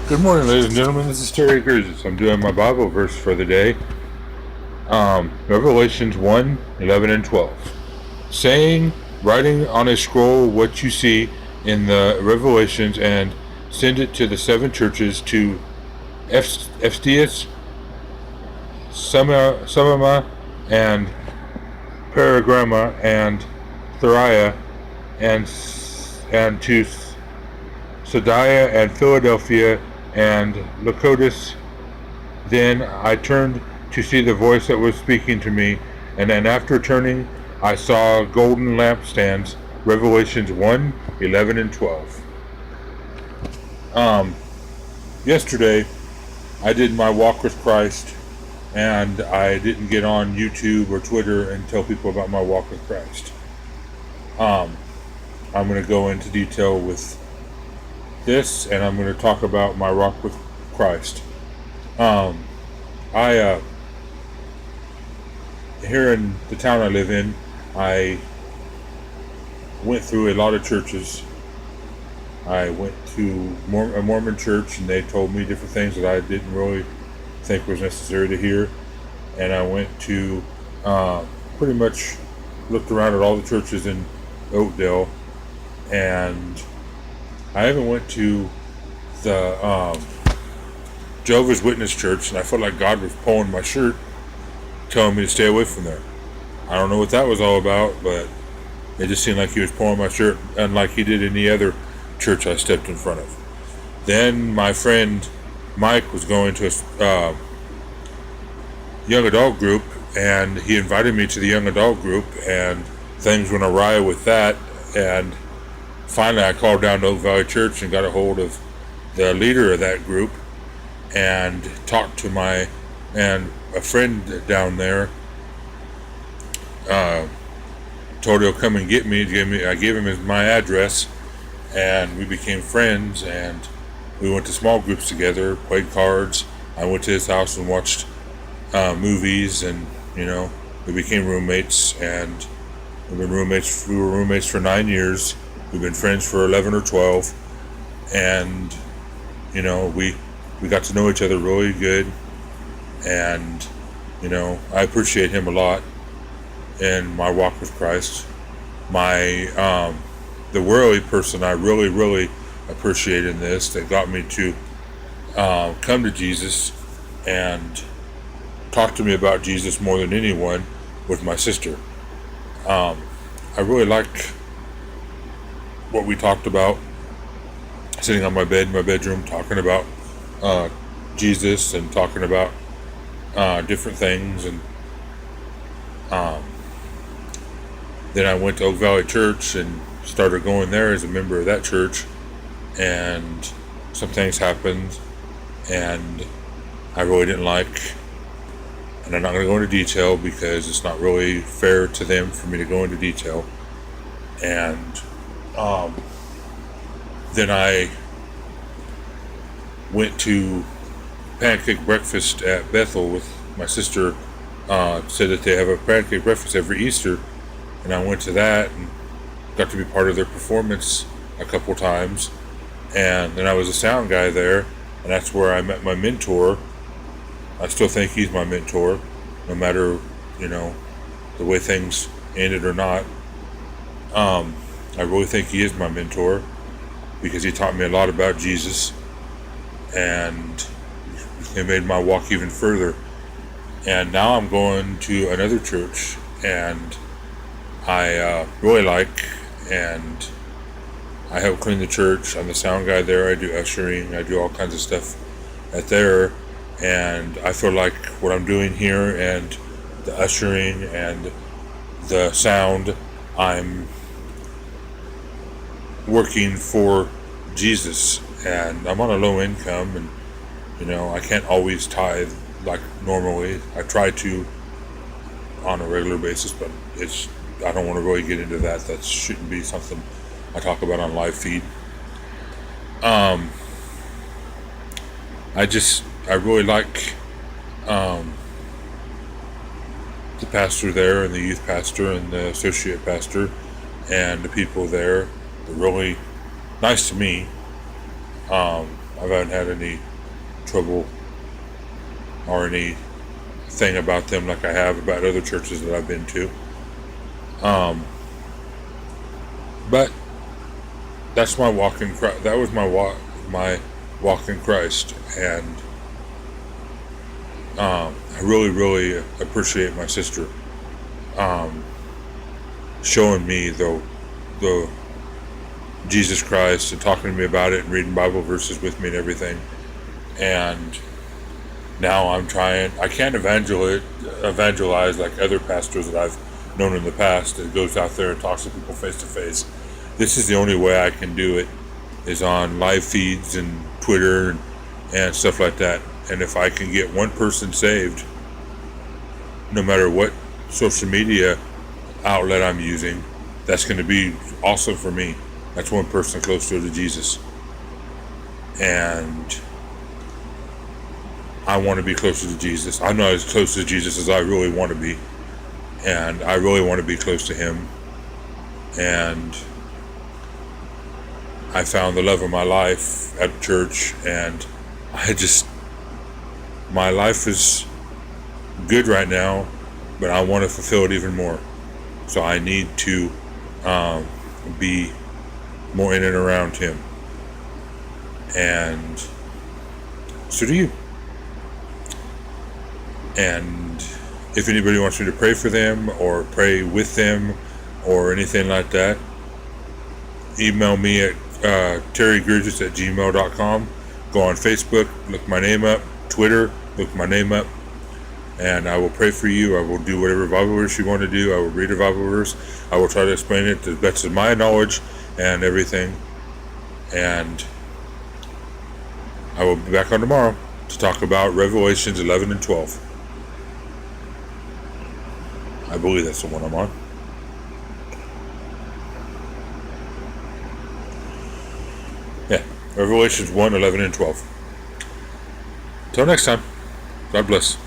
Good morning, ladies and gentlemen. This is Terry Cruzes. I'm doing my Bible verse for the day. Revelations 1, 11, and 12. Saying, writing on a scroll what you see in the Revelations and send it to the seven churches, to Ephesus, Samama, and Pergama, and Theriah, and to Sadiah and Philadelphia and Laodice. Then I turned to see the voice that was speaking to me, and then after turning, I saw golden lampstands. Revelations 1, 11, and 12. Yesterday, I did my walk with Christ, and I didn't get on YouTube or Twitter and tell people about my walk with Christ. I'm going to go into detail with this, and I'm going to talk about my walk with Christ. I here in the town I live in, I went through a lot of churches. I went to a Mormon church, and they told me different things that I didn't really think was necessary to hear. And I went to pretty much looked around at all the churches in Oakdale, and I even went to the Jehovah's Witness church, and I felt like God was pulling my shirt, telling me to stay away from there. I don't know what that was all about, but it just seemed like he was pulling my shirt, unlike he did any other church I stepped in front of. Then my friend Mike was going to a young adult group, and he invited me to the young adult group, and things went awry with that. And finally I called down to Oak Valley Church and got a hold of the leader of that group and talked to a friend down there. Told he'll come and get me. I gave him my address, and we became friends, and we went to small groups together, played cards. I went to his house and watched movies, and we became roommates, and we were roommates for 9 years. We've been friends for 11 or 12, and we got to know each other really good, and I appreciate him a lot in my walk with Christ. The worldly person I really appreciate in this, that got me to come to Jesus and talk to me about Jesus more than anyone, was my sister. I really like what we talked about, sitting on my bed in my bedroom talking about Jesus and talking about different things. And then I went to Oak Valley Church and started going there as a member of that church, and some things happened and I really didn't like, and I'm not going to go into detail because it's not really fair to them for me to go into detail. And then I went to pancake breakfast at Bethel with my sister. Said that they have a pancake breakfast every Easter, and I went to that and got to be part of their performance a couple times. And then I was a sound guy there, and that's where I met my mentor. I still think he's my mentor, no matter the way things ended or not. I really think he is my mentor, because he taught me a lot about Jesus, and it made my walk even further. And now I'm going to another church, and I really like, and I help clean the church. I'm the sound guy there. I do ushering. I do all kinds of stuff at there, and I feel like what I'm doing here and the ushering and the sound, I'm working for Jesus, and I'm on a low income, and I can't always tithe like normally. I try to on a regular basis, but I don't want to really get into that. That shouldn't be something I talk about on live feed. I really like the pastor there, and the youth pastor, and the associate pastor, and the people there. They're really nice to me. I haven't had any trouble or anything about them like I have about other churches that I've been to. But that's my walk in Christ. That was my walk in Christ, and I really, really appreciate my sister showing me the Jesus Christ and talking to me about it and reading Bible verses with me and everything. And now I'm trying. I can't evangelize like other pastors that I've known in the past that goes out there and talks to people face to face. This is the only way I can do it, is on live feeds and Twitter and stuff like that. And if I can get one person saved, no matter what social media outlet I'm using, that's going to be awesome for me. That's one person closer to Jesus. And I want to be closer to Jesus. I'm not as close to Jesus as I really want to be. And I really want to be close to him. And I found the love of my life at church, and my life is good right now, but I want to fulfill it even more. So I need to be more in and around him. And so do you. And if anybody wants me to pray for them or pray with them or anything like that, email me at terrygurgis@gmail.com. Go on Facebook, look my name up. Twitter, look my name up. And I will pray for you. I will do whatever Bible verse you want to do. I will read a Bible verse. I will try to explain it to the best of my knowledge and everything. And I will be back on tomorrow to talk about Revelations 11 and 12. I believe that's the one I'm on. Yeah, Revelations 1, 11, and 12. Until next time, God bless.